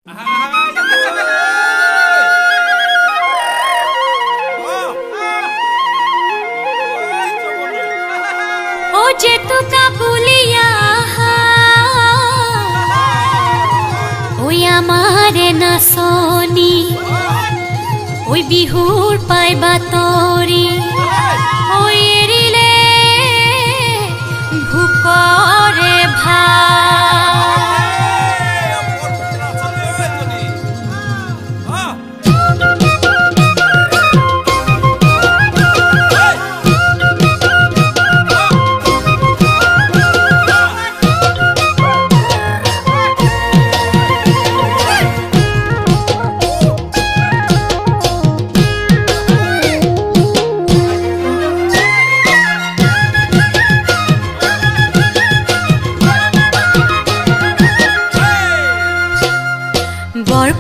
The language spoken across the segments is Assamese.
ও যে তো কাবুলিয়া ওই আমাৰে নাচনি ওই বিহুৰ পাইবা তৰি ওই এৰিলে ভুকৰে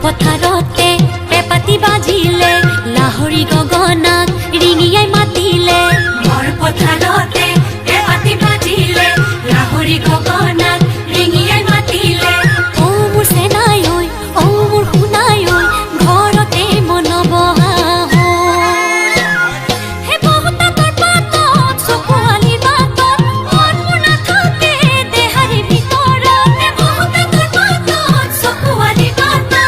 পথাৰতে পেপাতি বাজিলে লাহৰি গগনাক ৰিঙিয়াই মাতিলে বৰ পথাৰতে পেপাতি বাজিলে লাহৰি গগনাক ৰিঙিয়াই মাতিলে ও মোৰ সেনাই ঐ ও মোৰ শুনাই ঐ ঘৰতে মনবহা হে বহুতাতৰ পাতত চকুৱালি বাটত মন মোৰ নাথাকে দেহাৰি ভিতৰত হে বহুতাতৰ পাতত চকুৱালি বাটত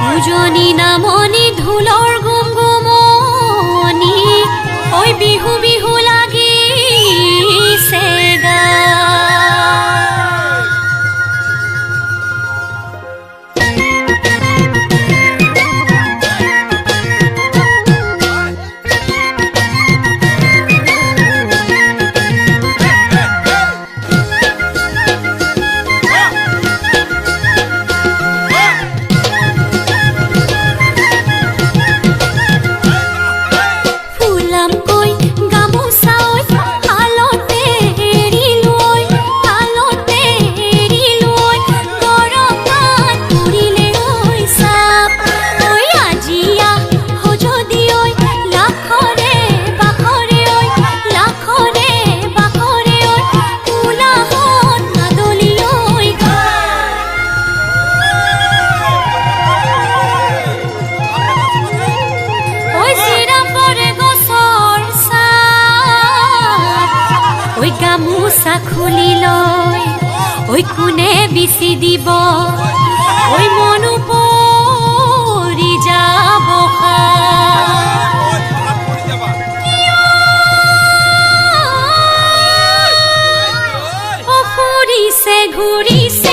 উজনি নামনি ঢোলৰ গুমগুমনি ওই বিহু বিহু লাগিছে গা গামোচা খুলি লয় ওই কোনে বিচি দিব ওই মনো পৰি যাব ফুৰিছে ঘূৰিছে